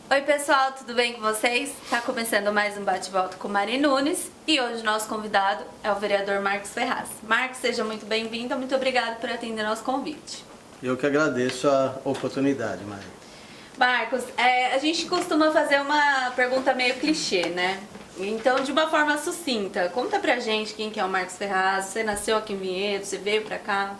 Oi pessoal, tudo bem com vocês? Tá começando mais um bate-volta com Mari Nunes e hoje o nosso convidado é o vereador Marcos Ferraz. Marcos, seja muito bem-vindo, muito obrigado por atender nosso convite. Eu que agradeço a oportunidade, Mari. Marcos, a gente costuma fazer uma pergunta meio clichê, né? Então, de uma forma sucinta, conta pra gente quem que é o Marcos Ferraz. Você nasceu aqui em Vinhedo, você veio pra cá?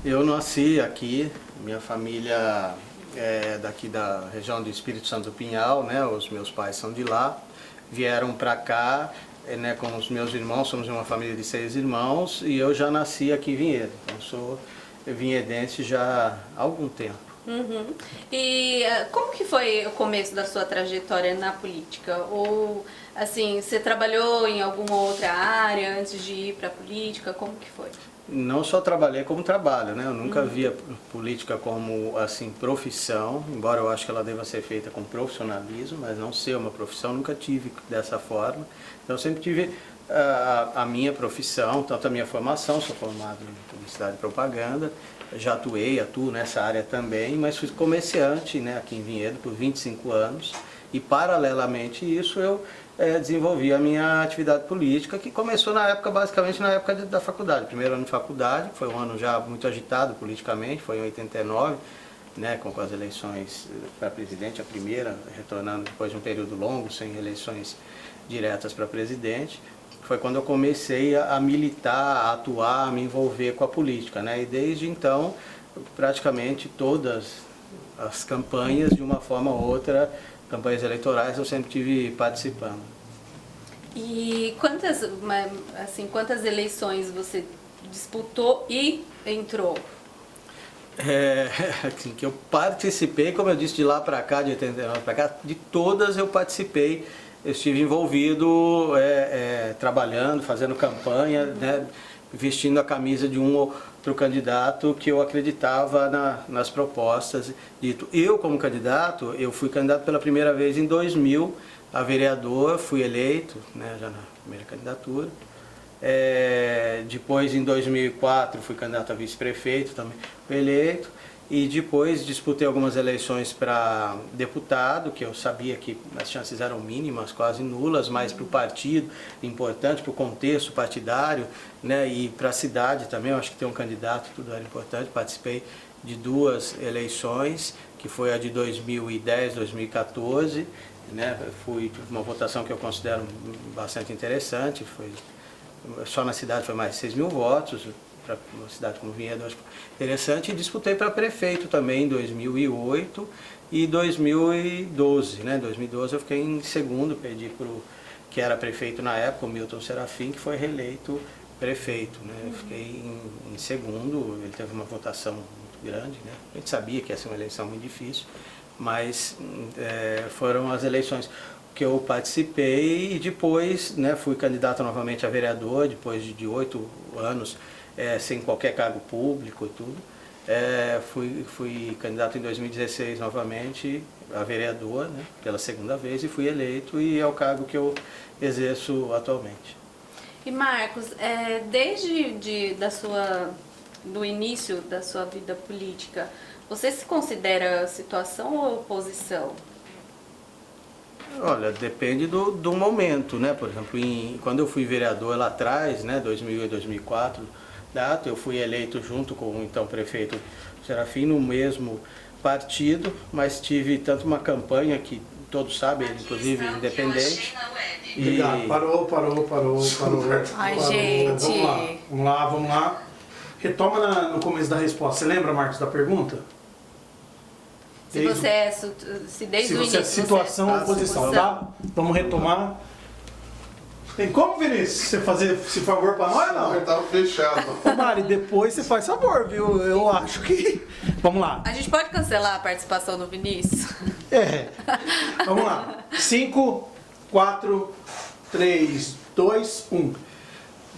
Eu nasci aqui, minha família é daqui da região do Espírito Santo do Pinhal, né? Os meus pais são de lá, vieram pra cá, né, com os meus irmãos, somos uma família de 6 irmãos e eu já nasci aqui em Vinhedo, então sou vinhedense já há algum tempo. Uhum. E como que foi o começo da sua trajetória na política? Ou, assim, você trabalhou em alguma outra área antes de ir para a política? Como que foi? Não só trabalhei como trabalho, né? Eu nunca via política como, assim, profissão, embora eu acho que ela deva ser feita com profissionalismo, mas não ser uma profissão, nunca tive dessa forma. Então eu sempre tive a minha profissão, tanto a minha formação, sou formado em publicidade e propaganda, já atuo nessa área também, mas fui comerciante, né, aqui em Vinhedo por 25 anos e paralelamente isso eu desenvolvi a minha atividade política, que começou na época, basicamente na época da faculdade. Primeiro ano de faculdade, foi um ano já muito agitado politicamente, foi em 89, né, com as eleições para presidente, a primeira, retornando depois de um período longo, sem eleições diretas para presidente. Foi quando eu comecei a militar, a atuar, a me envolver com a política, né? E desde então, praticamente todas as campanhas, de uma forma ou outra, campanhas eleitorais, eu sempre tive participando. E quantas eleições você disputou e entrou? Assim, que eu participei, como eu disse, de lá para cá, de 89 para cá, de todas eu participei. Eu estive envolvido, trabalhando, fazendo campanha, né, vestindo a camisa de um outro candidato que eu acreditava nas propostas. Dito. Eu, como candidato, eu fui candidato pela primeira vez em 2000 a vereador, fui eleito, né, já na primeira candidatura. Depois, em 2004, fui candidato a vice-prefeito, também fui eleito. E depois disputei algumas eleições para deputado, que eu sabia que as chances eram mínimas, quase nulas, mas para o partido, importante para o contexto partidário, né, e para a cidade também, eu acho que ter um candidato, tudo era importante. Participei de 2 eleições, que foi a de 2010, 2014, né, tive uma votação que eu considero bastante interessante, só na cidade foi mais de 6 mil votos, para uma cidade como Vinhedo, acho interessante, e disputei para prefeito também em 2008 e 2012, né? Em 2012 eu fiquei em segundo, perdi para o que era prefeito na época, o Milton Serafim, que foi reeleito prefeito, né? Eu fiquei em segundo, ele teve uma votação muito grande, né? A gente sabia que ia ser uma eleição muito difícil, mas foram as eleições que eu participei e depois, né, fui candidato novamente a vereador, depois de 8 anos sem qualquer cargo público e tudo. Fui candidato em 2016 novamente a vereador, né, pela segunda vez, e fui eleito, e é o cargo que eu exerço atualmente. E Marcos, do início da sua vida política, você se considera situação ou oposição? Olha, depende do momento, né? Por exemplo, quando eu fui vereador lá atrás, né, 2000 e 2004, eu fui eleito junto com o então prefeito Serafim no mesmo partido, mas tive tanto uma campanha que todos sabem, inclusive independente. Obrigado. Parou. Ai, gente. Vamos lá. Retoma no começo da resposta. Você lembra, Marcos, da pergunta? Se desde o início situação ou oposição, tá? Vamos retomar. Tem como, Vinícius, você fazer esse favor pra nós ou não? Eu tava fechado. Ô Mari, depois você faz favor, viu? Eu acho que... Vamos lá. A gente pode cancelar a participação do Vinícius? Vamos lá. 5, 4, 3, 2, 1.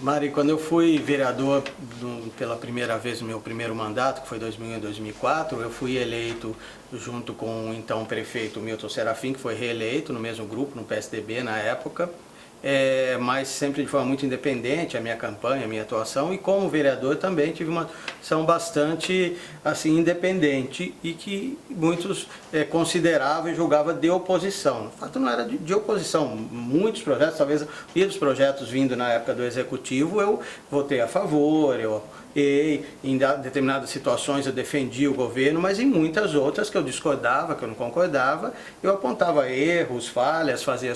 Mari, quando eu fui vereador pela primeira vez no meu primeiro mandato, que foi 2001 e 2004, eu fui eleito junto com o então prefeito Milton Serafim, que foi reeleito no mesmo grupo, no PSDB na época, mas sempre de forma muito independente, a minha campanha, a minha atuação, e como vereador também tive uma ação bastante assim, independente e que muitos consideravam e julgavam de oposição. No fato não era de oposição, muitos projetos, talvez e dos projetos vindo na época do Executivo, eu votei a favor, eu em determinadas situações eu defendi o governo, mas em muitas outras que eu discordava, que eu não concordava, eu apontava erros, falhas, fazia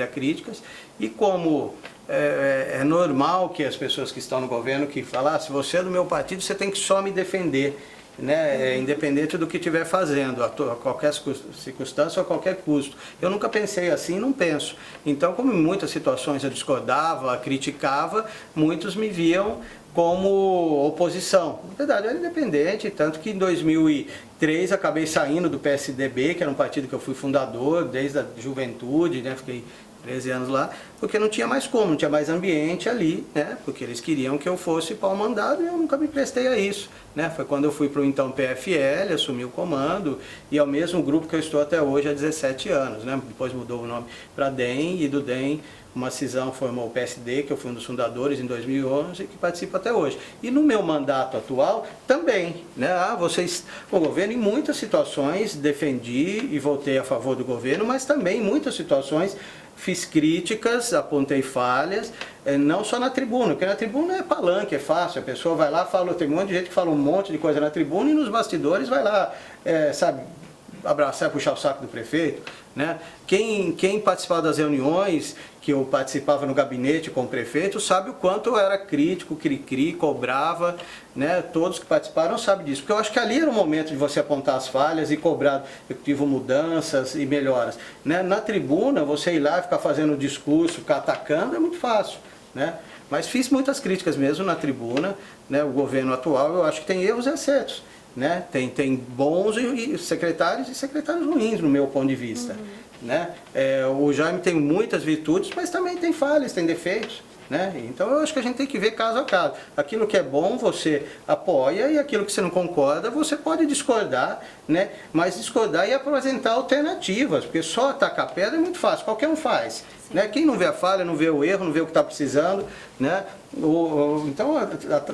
críticas, e como é normal que as pessoas que estão no governo que falam, se você é do meu partido, você tem que só me defender, né? Independente do que estiver fazendo, a qualquer circunstância ou a qualquer custo. Eu nunca pensei assim, não penso. Então, como em muitas situações eu discordava, criticava, muitos me viam como oposição. Na verdade, eu era independente, tanto que em 2003 acabei saindo do PSDB, que era um partido que eu fui fundador desde a juventude, né? Fiquei 13 anos lá, porque não tinha mais como, não tinha mais ambiente ali, né? Porque eles queriam que eu fosse pau-mandado e eu nunca me prestei a isso, né? Foi quando eu fui para o então PFL, assumi o comando, e é o mesmo grupo que eu estou até hoje há 17 anos, né? Depois mudou o nome para DEM, e do DEM uma cisão formou o PSD, que eu fui um dos fundadores em 2011 e que participo até hoje. E no meu mandato atual também, né? O governo em muitas situações defendi e votei a favor do governo, mas também em muitas situações fiz críticas, apontei falhas, não só na tribuna, porque na tribuna é palanque, é fácil, a pessoa vai lá, fala, tem um monte de gente que fala um monte de coisa na tribuna e nos bastidores vai lá, sabe, abraçar, puxar o saco do prefeito, né? Quem participava das reuniões que eu participava no gabinete com o prefeito sabe o quanto eu era crítico, cri-cri, cobrava, né? Todos que participaram sabem disso, porque eu acho que ali era o momento de você apontar as falhas e cobrar do executivo mudanças e melhoras, né? Na tribuna, você ir lá e ficar fazendo discurso, ficar atacando, é muito fácil, né? Mas fiz muitas críticas mesmo na tribuna, né? O governo atual, eu acho que tem erros e acertos, né? Tem bons secretários e secretários ruins, no meu ponto de vista. Né? O Jaime tem muitas virtudes, mas também tem falhas, tem defeitos. Né? Então eu acho que a gente tem que ver caso a caso. Aquilo que é bom você apoia e aquilo que você não concorda você pode discordar, né? Mas discordar e apresentar alternativas, porque só atacar pedra é muito fácil, qualquer um faz. Né? Quem não vê a falha, não vê o erro, não vê o que está precisando, né? Então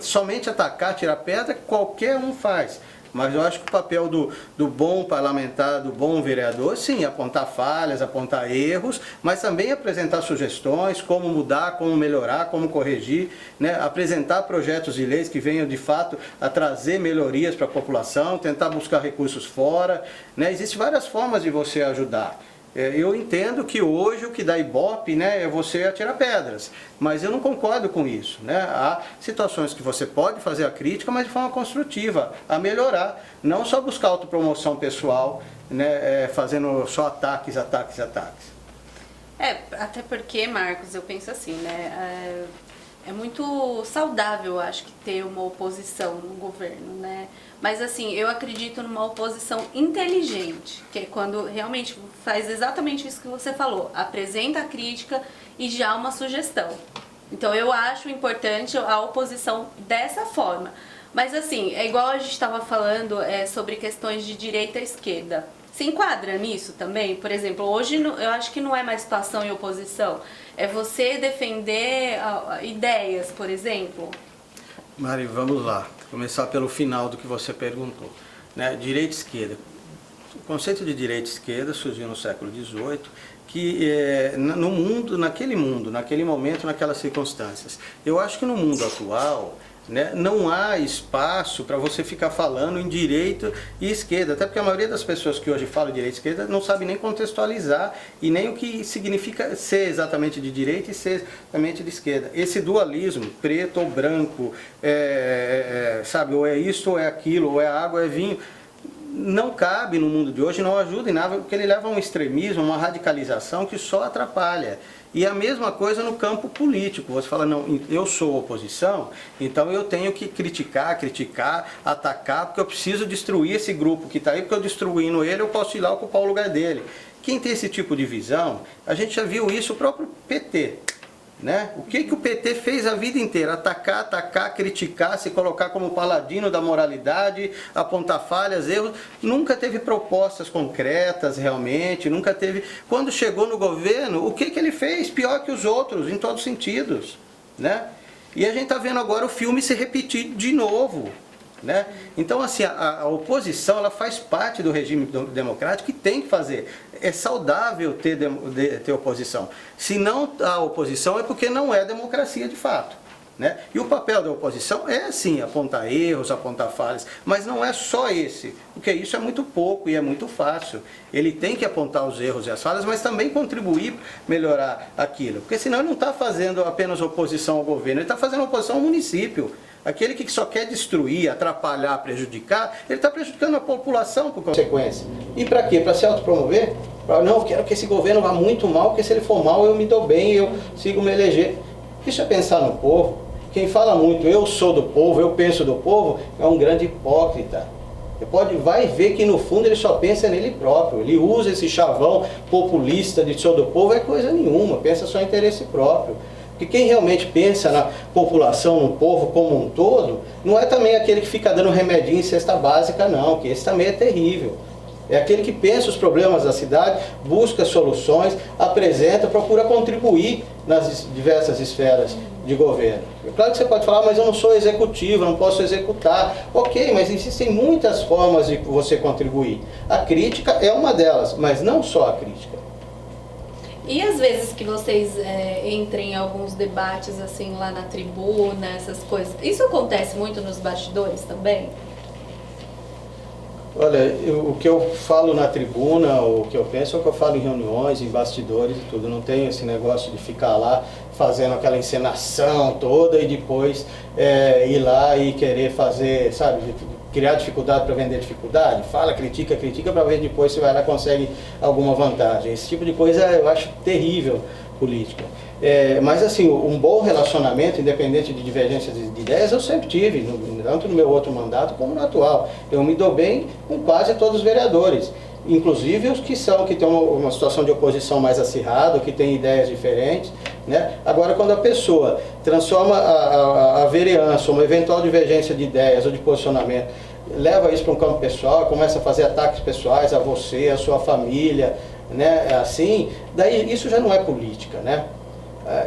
somente atacar, tirar pedra, qualquer um faz. Mas eu acho que o papel do bom parlamentar, do bom vereador, sim, apontar falhas, apontar erros, mas também apresentar sugestões, como mudar, como melhorar, como corrigir, né? Apresentar projetos de leis que venham de fato a trazer melhorias para a população, tentar buscar recursos fora, né? Existem várias formas de você ajudar. Eu entendo que hoje o que dá ibope, né, é você atirar pedras, mas eu não concordo com isso, né? Há situações que você pode fazer a crítica, mas de forma construtiva, a melhorar, não só buscar autopromoção pessoal, né, fazendo só ataques. Até porque, Marcos, eu penso assim, né, é muito saudável, acho que, ter uma oposição no governo, né? Mas assim, eu acredito numa oposição inteligente, que é quando realmente faz exatamente isso que você falou, apresenta a crítica e já uma sugestão. Então eu acho importante a oposição dessa forma. Mas assim, é igual a gente estava falando sobre questões de direita e esquerda. Se enquadra nisso também? Por exemplo, hoje eu acho que não é mais situação e oposição. É você defender ideias, por exemplo? Mari, vamos lá. Começar pelo final do que você perguntou. Né? Direita e esquerda. O conceito de direita e esquerda surgiu no século XVIII, que no mundo, naquele momento, naquelas circunstâncias. Eu acho que no mundo atual, né, não há espaço para você ficar falando em direita e esquerda, até porque a maioria das pessoas que hoje falam direita e esquerda não sabe nem contextualizar e nem o que significa ser exatamente de direita e ser exatamente de esquerda. Esse dualismo, preto ou branco, sabe, ou é isso ou é aquilo, ou é água ou é vinho, não cabe no mundo de hoje, não ajuda em nada, porque ele leva a um extremismo, uma radicalização que só atrapalha. E a mesma coisa no campo político. Você fala, não, eu sou oposição, então eu tenho que criticar, atacar, porque eu preciso destruir esse grupo que está aí, porque eu destruindo ele, eu posso ir lá ocupar o lugar dele. Quem tem esse tipo de visão, a gente já viu isso, o próprio PT. Né? O que o PT fez a vida inteira? Atacar, criticar, se colocar como paladino da moralidade, apontar falhas, erros. Nunca teve propostas concretas realmente, nunca teve... Quando chegou no governo, o que ele fez? Pior que os outros, em todos os sentidos. Né? E a gente está vendo agora o filme se repetir de novo. Né? Então, assim, a oposição ela faz parte do regime democrático e tem que fazer. É saudável ter oposição. Se não há oposição é porque não é democracia de fato. Né? E o papel da oposição é, sim, apontar erros, apontar falhas, mas não é só esse, porque isso é muito pouco e é muito fácil. Ele tem que apontar os erros e as falhas, mas também contribuir para melhorar aquilo, porque senão ele não está fazendo apenas oposição ao governo, ele está fazendo oposição ao município. Aquele que só quer destruir, atrapalhar, prejudicar, ele está prejudicando a população por consequência. E para quê? Para se autopromover? Não, eu quero que esse governo vá muito mal, porque se ele for mal eu me dou bem, eu sigo me eleger. Deixa eu pensar no povo. Quem fala muito, eu sou do povo, eu penso do povo, é um grande hipócrita. Vai ver que no fundo ele só pensa nele próprio. Ele usa esse chavão populista de sou do povo, é coisa nenhuma, pensa só em interesse próprio. Porque quem realmente pensa na população, no povo como um todo, não é também aquele que fica dando remedinho em cesta básica, não, que esse também é terrível. É aquele que pensa os problemas da cidade, busca soluções, apresenta, procura contribuir nas diversas esferas de governo. É claro que você pode falar, mas eu não sou executivo, eu não posso executar. Ok, mas existem muitas formas de você contribuir. A crítica é uma delas, mas não só a crítica. E às vezes que vocês entrem em alguns debates assim lá na tribuna, essas coisas, isso acontece muito nos bastidores também? Olha, o que eu falo na tribuna, o que eu penso é o que eu falo em reuniões, em bastidores e tudo. Não tem esse negócio de ficar lá fazendo aquela encenação toda e depois ir lá e querer fazer, sabe, criar dificuldade para vender dificuldade. Fala, critica para ver depois se vai lá e consegue alguma vantagem. Esse tipo de coisa eu acho terrível política. Mas assim, um bom relacionamento, independente de divergências de ideias, eu sempre tive, tanto no meu outro mandato como no atual. Eu me dou bem com quase todos os vereadores, inclusive os que têm uma situação de oposição mais acirrada, que têm ideias diferentes. Né? Agora, quando a pessoa transforma a vereança, uma eventual divergência de ideias ou de posicionamento, leva isso para um campo pessoal, começa a fazer ataques pessoais a você, a sua família, né? Assim, daí isso já não é política, né?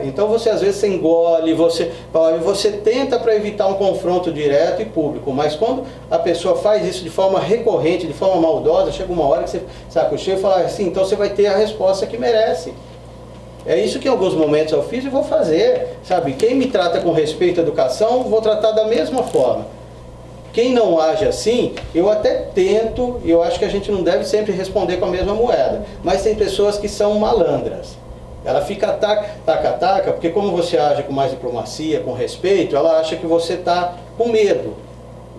Então você às vezes engole, você tenta para evitar um confronto direto e público, mas quando a pessoa faz isso de forma recorrente, de forma maldosa, chega uma hora que você sabe, chega e fala assim, então você vai ter a resposta que merece. É isso que em alguns momentos eu fiz e vou fazer, sabe? Quem me trata com respeito à educação, vou tratar da mesma forma. Quem não age assim, eu até tento, e eu acho que a gente não deve sempre responder com a mesma moeda, mas tem pessoas que são malandras. Ela fica taca, porque como você age com mais diplomacia, com respeito, ela acha que você está com medo.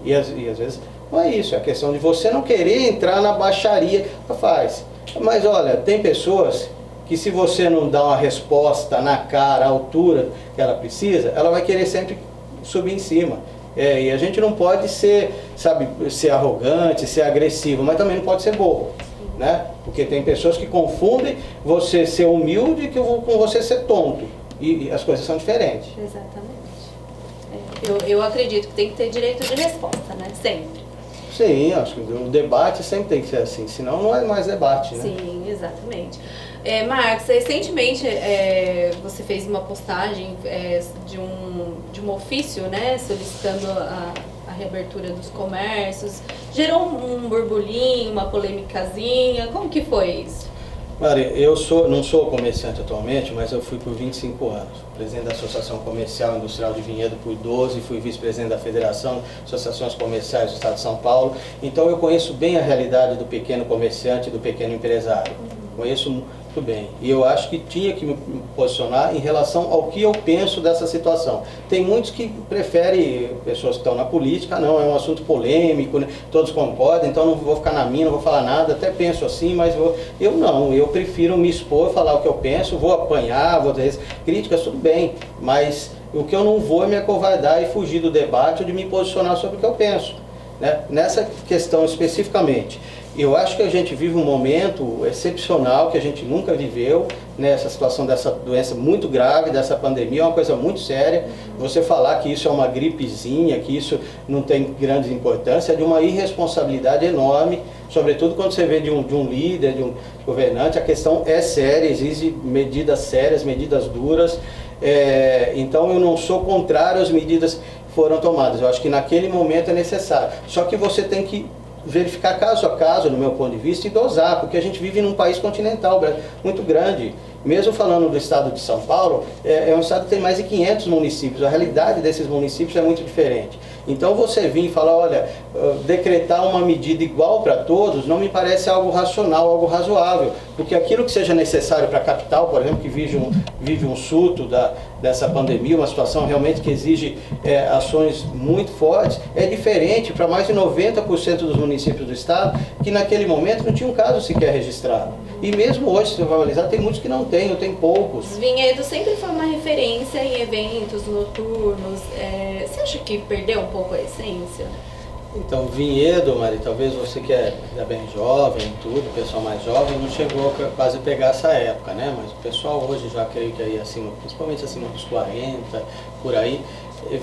E às vezes não é isso, é a questão de você não querer entrar na baixaria. Faz. Mas olha, tem pessoas que se você não dá uma resposta na cara, à altura que ela precisa, ela vai querer sempre subir em cima. E a gente não pode ser arrogante, ser agressivo, mas também não pode ser bobo. Né? Porque tem pessoas que confundem você ser humilde com você ser tonto. E as coisas são diferentes. Exatamente. Eu acredito que tem que ter direito de resposta, né? Sempre. Sim, acho que o debate sempre tem que ser assim, senão não é mais debate, né? Sim, exatamente. Marcos, recentemente você fez uma postagem de um ofício, né, solicitando a reabertura dos comércios. Gerou um burburinho, uma polêmicazinha. Como que foi isso? Maria, não sou comerciante atualmente, mas eu fui por 25 anos. Presidente da Associação Comercial e Industrial de Vinhedo por 12, fui vice-presidente da Federação de Associações Comerciais do Estado de São Paulo. Então eu conheço bem a realidade do pequeno comerciante e do pequeno empresário. Conheço muito bem. E eu acho que tinha que me posicionar em relação ao que eu penso dessa situação. Tem muitos que preferem, pessoas que estão na política, não, é um assunto polêmico, né? Todos concordam, então não vou ficar na minha, não vou falar nada, até penso assim, mas eu não, eu prefiro me expor, falar o que eu penso, vou apanhar, vou ter críticas, tudo bem, mas o que eu não vou é me acovardar e fugir do debate ou de me posicionar sobre o que eu penso. Né? Nessa questão especificamente, Eu acho que a gente vive um momento excepcional que a gente nunca viveu, né? Essa situação dessa doença muito grave, dessa pandemia, é uma coisa muito séria. Você falar que isso é uma gripezinha, que isso não tem grande importância, é de uma irresponsabilidade enorme, sobretudo quando você vê de um líder, de um governante. A questão é séria, exige medidas sérias, medidas duras. Então eu não sou contrário às medidas que foram tomadas. Eu acho que naquele momento é necessário. Só que você tem que verificar caso a caso, no meu ponto de vista, e dosar, porque a gente vive num país continental muito grande. Mesmo falando do estado de São Paulo, é um estado que tem mais de 500 municípios. A realidade desses municípios é muito diferente. Então você vir e falar, olha, decretar uma medida igual para todos, não me parece algo racional, algo razoável. Porque aquilo que seja necessário para a capital, por exemplo, que vive um surto dessa pandemia, uma situação realmente que exige ações muito fortes, é diferente para mais de 90% dos municípios do estado, que naquele momento não tinha um caso sequer registrado. E mesmo hoje, se você vai analisar, tem muitos que não tem, ou tem poucos. Vinhedo sempre foi uma referência em eventos noturnos. Você acha que perdeu um pouco a essência? Então, Vinhedo, Mari, talvez você que é bem jovem, tudo, o pessoal mais jovem, não chegou a quase pegar essa época, né? Mas o pessoal hoje, já creio que aí acima, principalmente acima dos 40, por aí,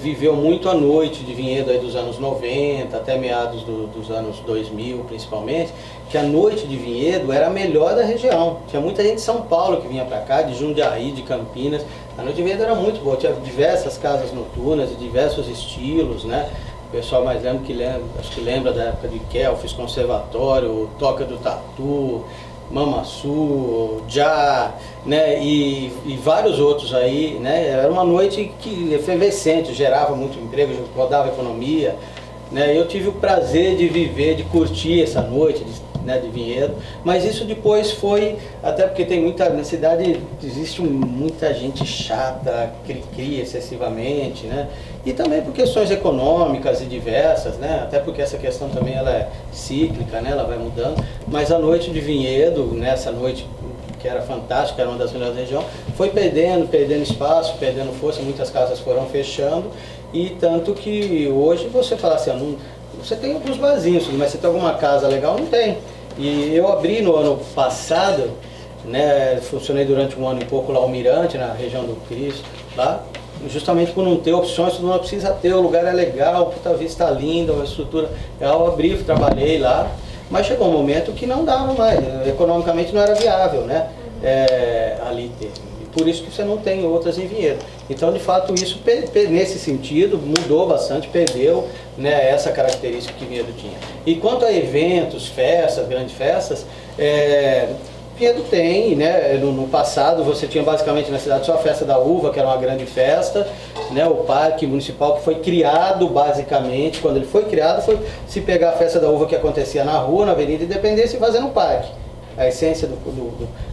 viveu muito a noite de Vinhedo aí dos anos 90, até meados dos anos 2000, principalmente, que a noite de Vinhedo era a melhor da região. Tinha muita gente de São Paulo que vinha para cá, de Jundiaí, de Campinas. A noite de Vinhedo era muito boa, tinha diversas casas noturnas, de diversos estilos, né? O pessoal mais acho que lembra da época de Kelfis, Conservatório, Toca do Tatu, Mamaçu, Já, né, e vários outros aí, né? Era uma noite que efervescente, gerava muito emprego, rodava a economia, né? Eu tive o prazer de viver, de curtir essa noite, de Vinhedo, mas isso depois foi, até porque tem na cidade existe muita gente chata, cria excessivamente, né? E também por questões econômicas e diversas, né? Até porque essa questão também ela é cíclica, né? Ela vai mudando, mas a noite de Vinhedo, nessa noite que era fantástica, era uma das melhores da região, foi perdendo espaço, perdendo força, muitas casas foram fechando, e tanto que hoje você fala assim, você tem alguns barzinhos, mas você tem alguma casa legal? Não tem. E eu abri no ano passado, né, funcionei durante um ano e pouco lá o Mirante, na região do Cristo, lá, justamente por não ter opções, todo mundo precisa ter, o lugar é legal, puta vista linda, uma estrutura legal, eu abri, trabalhei lá, mas chegou um momento que não dava mais, economicamente não era viável, né, ali ter. Por isso que você não tem outras em Vinhedo. Então, de fato, isso nesse sentido mudou bastante, perdeu, né, essa característica que Vinhedo tinha. E quanto a eventos, festas, grandes festas, Vinhedo tem, né, no passado você tinha basicamente na cidade só a Festa da Uva, que era uma grande festa, né, o Parque Municipal que foi criado basicamente, quando ele foi criado foi se pegar a Festa da Uva que acontecia na rua, na Avenida Independência e fazer no parque. A essência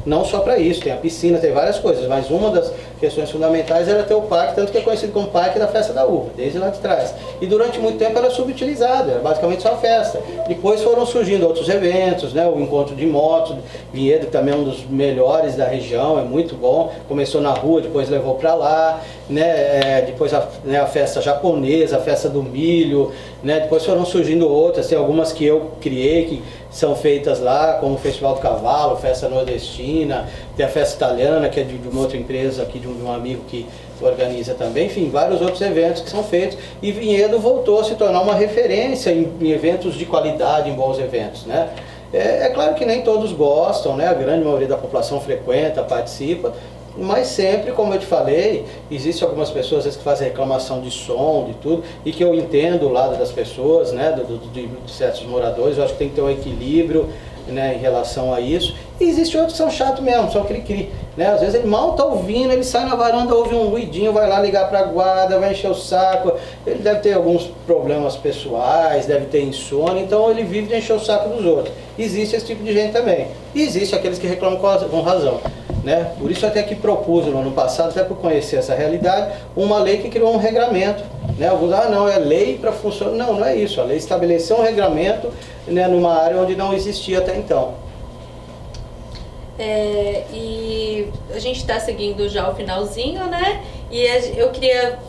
não só para isso, tem a piscina, tem várias coisas, mas uma das questões fundamentais era ter o parque, tanto que é conhecido como Parque da Festa da Uva, desde lá de trás. E durante muito tempo era subutilizado, era basicamente só a festa. Depois foram surgindo outros eventos, né, o encontro de motos, Vinhedo que também é um dos melhores da região, é muito bom, começou na rua, depois levou para lá, né, depois a festa japonesa, a festa do milho, né, depois foram surgindo outras, tem algumas que eu criei, que são feitas lá, como o Festival do Cavalo, Festa Nordestina, tem a Festa Italiana, que é de uma outra empresa aqui, de um amigo que organiza também, enfim, vários outros eventos que são feitos, e Vinhedo voltou a se tornar uma referência em eventos de qualidade, em bons eventos, né? É claro que nem todos gostam, né? A grande maioria da população frequenta, participa, mas sempre, como eu te falei, existem algumas pessoas às vezes, que fazem reclamação de som, de tudo, e que eu entendo o lado das pessoas, né, de certos moradores, eu acho que tem que ter um equilíbrio, né, em relação a isso. E existem outros que são chatos mesmo, são cri-cri, né? Às vezes ele mal tá ouvindo, ele sai na varanda, ouve um ruidinho, vai lá ligar pra guarda, vai encher o saco, ele deve ter alguns problemas pessoais, deve ter insônia, então ele vive de encher o saco dos outros. Existe esse tipo de gente também. E existe aqueles que reclamam com razão. Né? Por isso até que propus no ano passado, até por conhecer essa realidade, uma lei que criou um regramento. Né? Alguns, não, é lei para funcionar. Não, não é isso. A lei estabeleceu um regramento, né, numa área onde não existia até então. E a gente está seguindo já o finalzinho, né? E eu queria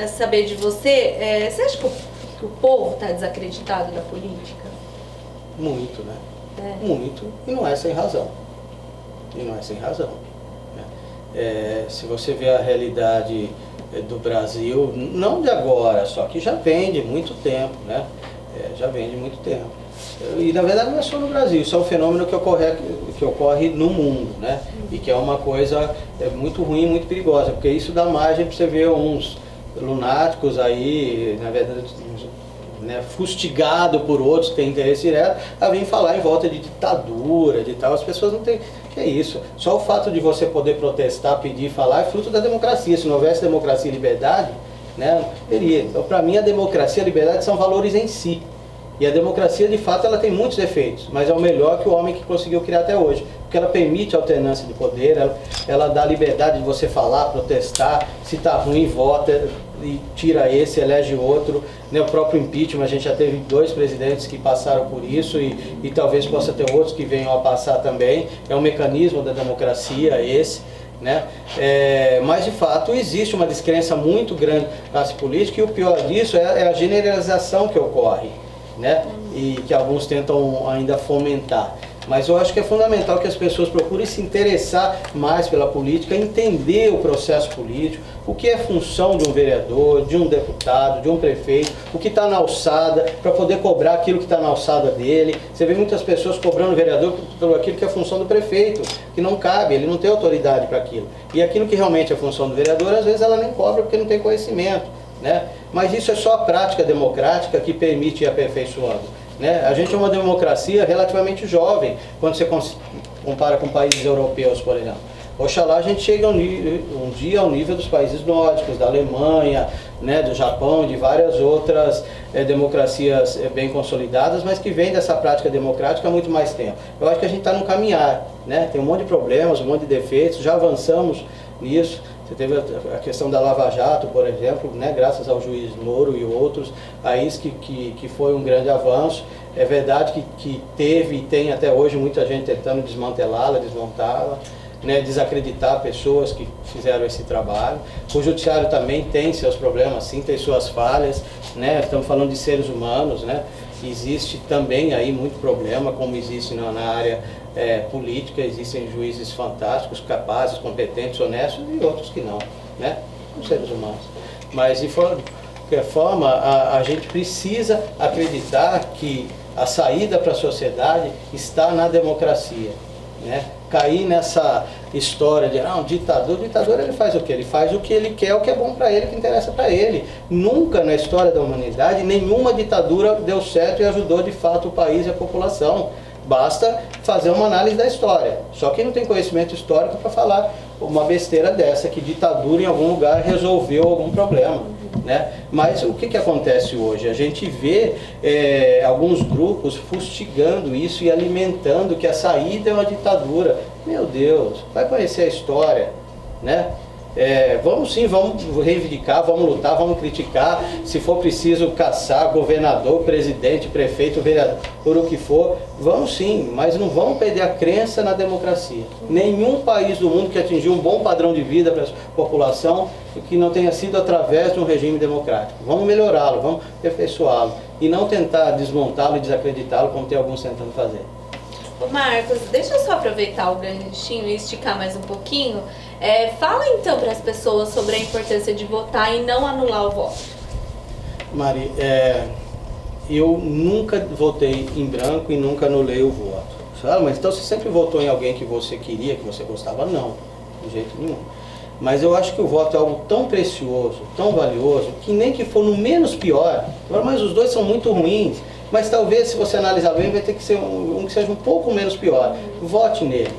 saber de você, você acha que o povo está desacreditado da política? Muito, né? Muito, e não é sem razão. Se você vê a realidade do Brasil, não de agora, só que já vem de muito tempo, né? Já vem de muito tempo. E na verdade não é só no Brasil, isso é um fenômeno que ocorre no mundo, né? E que é uma coisa muito ruim, muito perigosa, porque isso dá margem para você ver uns lunáticos aí, na verdade, né, fustigado por outros que têm interesse direto, a vir falar em volta de ditadura, de tal. As pessoas não têm... Que é isso? Só o fato de você poder protestar, pedir, falar é fruto da democracia. Se não houvesse democracia e liberdade, né, teria. Então, para mim, a democracia e a liberdade são valores em si. E a democracia, de fato, ela tem muitos defeitos, mas é o melhor que o homem que conseguiu criar até hoje. Porque ela permite a alternância de poder, ela dá liberdade de você falar, protestar, se está ruim, vota e tira esse, elege outro. Né, o próprio impeachment, a gente já teve 2 presidentes que passaram por isso e talvez possa ter outros que venham a passar também. É um mecanismo da democracia esse. Né? Mas de fato existe uma descrença muito grande na classe política, e o pior disso é a generalização que ocorre, né? E que alguns tentam ainda fomentar. Mas eu acho que é fundamental que as pessoas procurem se interessar mais pela política, entender o processo político, o que é função de um vereador, de um deputado, de um prefeito, o que está na alçada, para poder cobrar aquilo que está na alçada dele. Você vê muitas pessoas cobrando o vereador pelo aquilo que é função do prefeito, que não cabe, ele não tem autoridade para aquilo. E aquilo que realmente é função do vereador, às vezes ela nem cobra porque não tem conhecimento, né? Mas isso é só a prática democrática que permite ir aperfeiçoando. Né? A gente é uma democracia relativamente jovem, quando você compara com países europeus, por exemplo. Oxalá a gente chegue um dia ao nível dos países nórdicos, da Alemanha, né, do Japão, de várias outras democracias bem consolidadas, mas que vêm dessa prática democrática há muito mais tempo. Eu acho que a gente está no caminhar, né? Tem um monte de problemas, um monte de defeitos, já avançamos nisso. Você teve a questão da Lava Jato, por exemplo, né, graças ao juiz Moro e outros, aí que foi um grande avanço. É verdade que teve e tem até hoje muita gente tentando desmantelá-la, desmontá-la, né, desacreditar pessoas que fizeram esse trabalho. O judiciário também tem seus problemas, sim, tem suas falhas, né? Estamos falando de seres humanos, né? Existe também aí muito problema, como existe na área política. Existem juízes fantásticos, capazes, competentes, honestos, e outros que não, né? Os seres humanos. Mas de qualquer forma, a gente precisa acreditar que a saída para a sociedade está na democracia, né? Cair nessa história de o ditador ele faz o quê? Ele faz o que ele quer, o que é bom para ele, o que interessa para ele. Nunca na história da humanidade nenhuma ditadura deu certo e ajudou de fato o país e a população. Basta fazer uma análise da história. Só quem não tem conhecimento histórico para falar uma besteira dessa, que ditadura em algum lugar resolveu algum problema, né? Mas o que acontece hoje? A gente vê alguns grupos fustigando isso e alimentando que a saída é uma ditadura. Meu Deus, vai conhecer a história, né? Vamos reivindicar, vamos lutar, vamos criticar, se for preciso caçar governador, presidente, prefeito, vereador, por o que for, vamos sim, mas não vamos perder a crença na democracia. Nenhum país do mundo que atingiu um bom padrão de vida para a população que não tenha sido através de um regime democrático. Vamos melhorá-lo, vamos aperfeiçoá-lo e não tentar desmontá-lo e desacreditá-lo como tem alguns tentando fazer. Ô Marcos, deixa eu só aproveitar o ganchinho e esticar mais um pouquinho. Fala então para as pessoas sobre a importância de votar e não anular o voto. Mari, eu nunca votei em branco e nunca anulei o voto. Mas então você sempre votou em alguém que você queria, que você gostava? Não, de jeito nenhum. Mas eu acho que o voto é algo tão precioso, tão valioso, que nem que for no menos pior, mas os dois são muito ruins, mas talvez se você analisar bem vai ter que ser um que seja um pouco menos pior. Vote nele.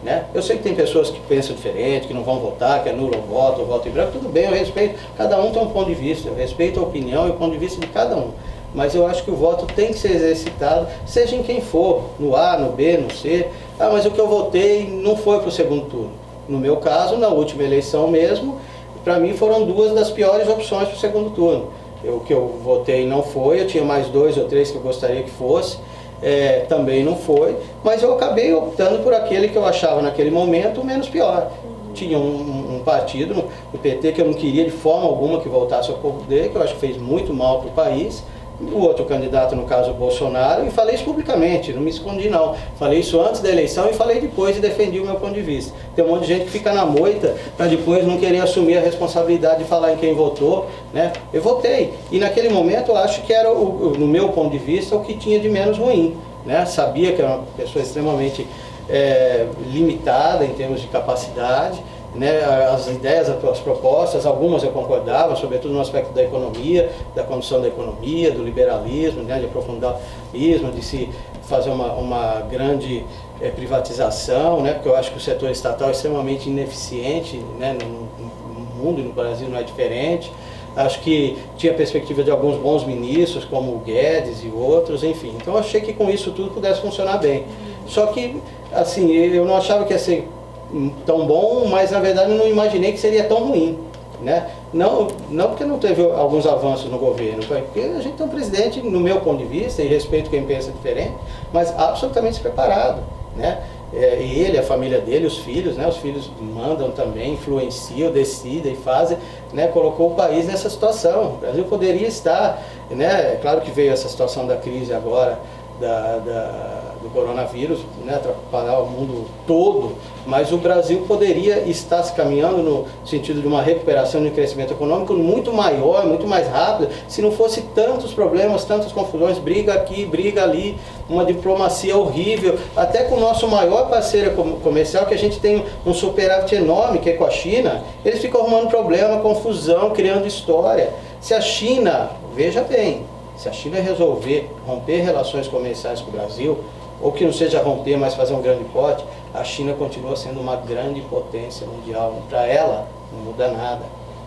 Né? Eu sei que tem pessoas que pensam diferente, que não vão votar, que anulam o voto em branco, tudo bem, eu respeito, cada um tem um ponto de vista, eu respeito a opinião e o ponto de vista de cada um. Mas eu acho que o voto tem que ser exercitado, seja em quem for, no A, no B, no C. Mas o que eu votei não foi para o segundo turno. No meu caso, na última eleição mesmo, para mim foram 2 das piores opções para o segundo turno. O que eu votei não foi, eu tinha mais 2 ou 3 que eu gostaria que fosse. Também não foi, mas eu acabei optando por aquele que eu achava naquele momento o menos pior. Tinha um partido, o PT, que eu não queria de forma alguma que voltasse ao poder, que eu acho que fez muito mal para o país, o outro candidato, no caso o Bolsonaro, e falei isso publicamente, não me escondi não. Falei isso antes da eleição e falei depois e defendi o meu ponto de vista. Tem um monte de gente que fica na moita para depois não querer assumir a responsabilidade de falar em quem votou, né? Eu votei, e naquele momento eu acho que era, no meu ponto de vista, o que tinha de menos ruim, né? Sabia que era uma pessoa extremamente limitada em termos de capacidade, né, as ideias, as propostas, algumas eu concordava, sobretudo no aspecto da economia, da condução da economia, do liberalismo, né, de aprofundalismo, de se fazer uma grande privatização, né, porque eu acho que o setor estatal é extremamente ineficiente, né, no mundo e no Brasil não é diferente. Acho que tinha perspectiva de alguns bons ministros, como o Guedes e outros, enfim. Então eu achei que com isso tudo pudesse funcionar bem. Só que, assim, eu não achava que ia ser tão bom, mas na verdade eu não imaginei que seria tão ruim, né? Não porque não teve alguns avanços no governo, porque a gente tem um presidente, no meu ponto de vista, e respeito quem pensa diferente, mas absolutamente despreparado, né? E ele, a família dele, os filhos, né? Os filhos mandam também, influenciam, decidem, fazem, né? Colocou o país nessa situação. O Brasil poderia estar, né? É claro que veio essa situação da crise agora, do coronavírus, né, atrapalhar o mundo todo, mas o Brasil poderia estar se caminhando no sentido de uma recuperação e um crescimento econômico muito maior, muito mais rápido, se não fosse tantos problemas, tantas confusões, briga aqui, briga ali, uma diplomacia horrível, até com o nosso maior parceiro comercial, que a gente tem um superávit enorme, que é com a China, eles ficam arrumando problema, confusão, criando história. Se a China, veja bem, se a China resolver romper relações comerciais com o Brasil, ou que não seja romper, mas fazer um grande pote, a China continua sendo uma grande potência mundial. Para ela, não muda nada.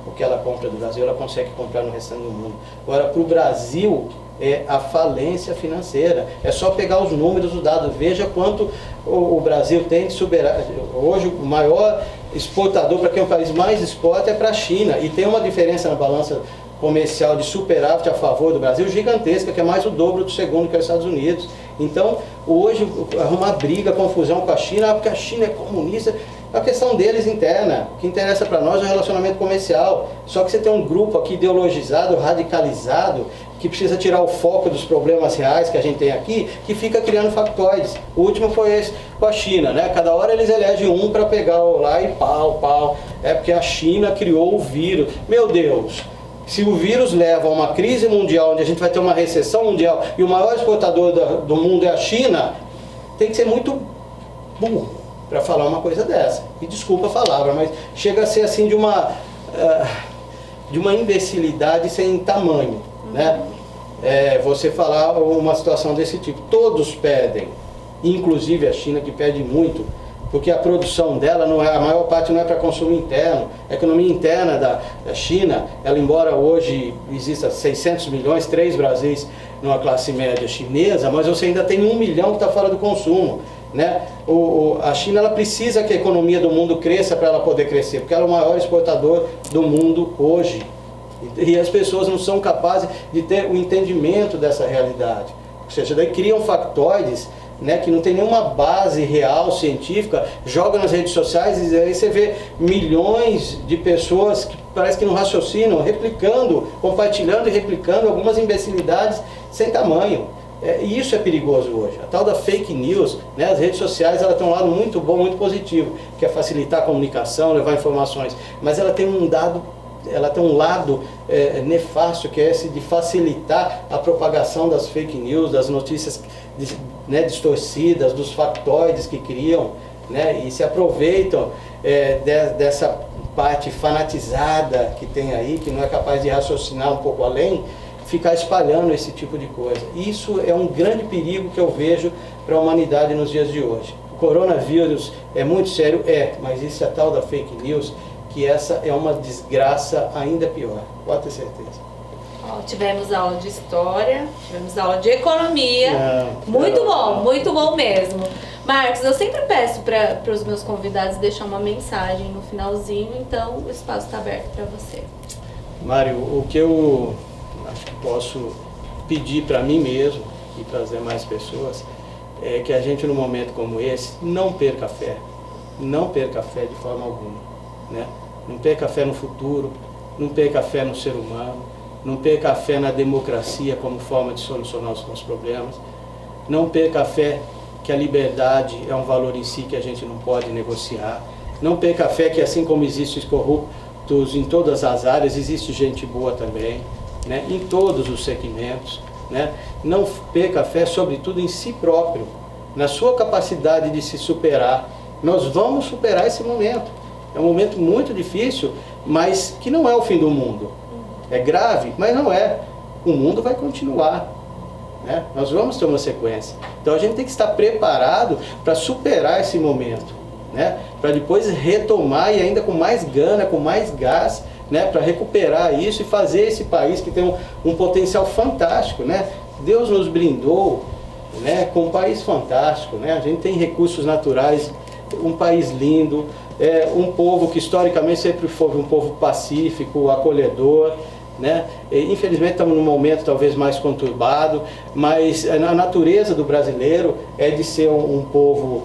O que ela compra do Brasil, ela consegue comprar no restante do mundo. Agora, para o Brasil, é a falência financeira. É só pegar os números, os dados. Veja quanto o Brasil tem de superar. Hoje, o maior exportador, para quem o país mais exporta, é para a China. E tem uma diferença na balança comercial de superávit a favor do Brasil gigantesca, que é mais o dobro do segundo, que é os Estados Unidos. Então, hoje, arrumar briga, confusão com a China, porque a China é comunista, é a questão deles interna. O que interessa para nós é o relacionamento comercial. Só que você tem um grupo aqui ideologizado, radicalizado, que precisa tirar o foco dos problemas reais que a gente tem aqui, que fica criando factoides. O último foi esse com a China, né? Cada hora eles elegem um para pegar lá e pau. É porque a China criou o vírus. Meu Deus! Se o vírus leva a uma crise mundial, onde a gente vai ter uma recessão mundial, e o maior exportador do mundo é a China, tem que ser muito burro para falar uma coisa dessa. E desculpa a palavra, mas chega a ser assim de uma imbecilidade sem tamanho, né? Você falar uma situação desse tipo. Todos pedem, inclusive a China, que pede muito, porque a produção dela, a maior parte não é para consumo interno. A economia interna da China, ela, embora hoje exista 600 milhões, 3 Brasis numa classe média chinesa, mas você ainda tem 1 milhão que está fora do consumo, né? A China, ela precisa que a economia do mundo cresça para ela poder crescer, porque ela é o maior exportador do mundo hoje. E as pessoas não são capazes de ter o entendimento dessa realidade. Ou seja, daí criam factoides, né, que não tem nenhuma base real, científica, joga nas redes sociais e aí você vê milhões de pessoas que parece que não raciocinam, replicando, compartilhando e replicando algumas imbecilidades sem tamanho. E isso é perigoso hoje. A tal da fake news, né, as redes sociais, ela tem um lado muito bom, muito positivo, que é facilitar a comunicação, levar informações, mas ela tem um lado nefasto, que é esse de facilitar a propagação das fake news, das notícias distorcidas, dos factoides que criam, né, e se aproveitam dessa parte fanatizada que tem aí, que não é capaz de raciocinar um pouco além, ficar espalhando esse tipo de coisa. Isso é um grande perigo que eu vejo para a humanidade nos dias de hoje. O coronavírus é muito sério, mas isso é a tal da fake news, que essa é uma desgraça ainda pior, pode ter certeza. Tivemos aula de história, tivemos aula de economia, muito bom mesmo. Marcos, eu sempre peço para os meus convidados deixar uma mensagem no finalzinho, então o espaço está aberto para você. Mário, o que eu acho que posso pedir para mim mesmo e para as demais pessoas é que a gente, num momento como esse, não perca a fé de forma alguma, né? Não perca a fé no futuro, não perca a fé no ser humano, não perca a fé na democracia como forma de solucionar os nossos problemas, não perca a fé que a liberdade é um valor em si que a gente não pode negociar, não perca a fé que assim como existem os corruptos em todas as áreas, existe gente boa também, né? Em todos os segmentos, né? Não perca a fé sobretudo em si próprio, na sua capacidade de se superar. Nós vamos superar esse momento, é um momento muito difícil, mas que não é o fim do mundo. É grave, mas não é. O mundo vai continuar, né? Nós vamos ter uma sequência. Então a gente tem que estar preparado para superar esse momento, né? Para depois retomar e ainda com mais gana, com mais gás, né? Para recuperar isso e fazer esse país que tem um potencial fantástico, né? Deus nos brindou, né? Com um país fantástico, né? A gente tem recursos naturais, um país lindo, um povo que historicamente sempre foi um povo pacífico, acolhedor, né? Infelizmente estamos num momento talvez mais conturbado, mas a natureza do brasileiro é de ser um povo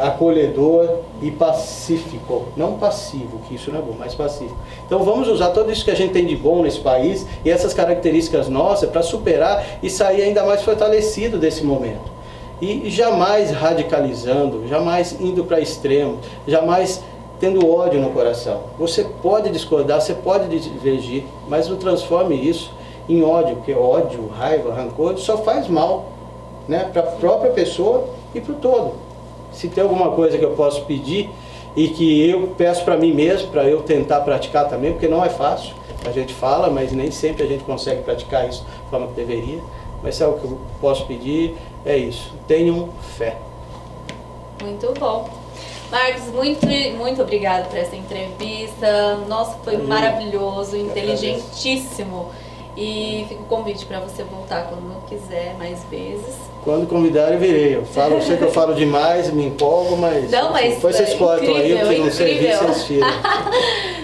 acolhedor e pacífico, não passivo, que isso não é bom, mas pacífico. Então vamos usar tudo isso que a gente tem de bom nesse país e essas características nossas para superar e sair ainda mais fortalecido desse momento. E jamais radicalizando, jamais indo para extremo, jamais tendo ódio no coração. Você pode discordar, você pode divergir, mas não transforme isso em ódio, porque ódio, raiva, rancor só faz mal, né, para a própria pessoa e para o todo. Se tem alguma coisa que eu posso pedir e que eu peço para mim mesmo, para eu tentar praticar também, porque não é fácil, a gente fala, mas nem sempre a gente consegue praticar isso da forma que deveria, mas se é o que eu posso pedir, é isso, tenham fé. Muito bom. Marcos, muito obrigado por essa entrevista. Nossa, foi maravilhoso, inteligentíssimo. E fica o convite para você voltar quando quiser, mais vezes. Quando convidar, eu virei. Eu sei que eu falo demais, me empolgo, mas... Não, mas depois vocês cortam aí, porque no serviço vocês tiram.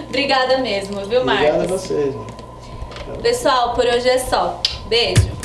Obrigada mesmo, viu, Marcos? Obrigado a vocês. Pessoal, por hoje é só. Beijo.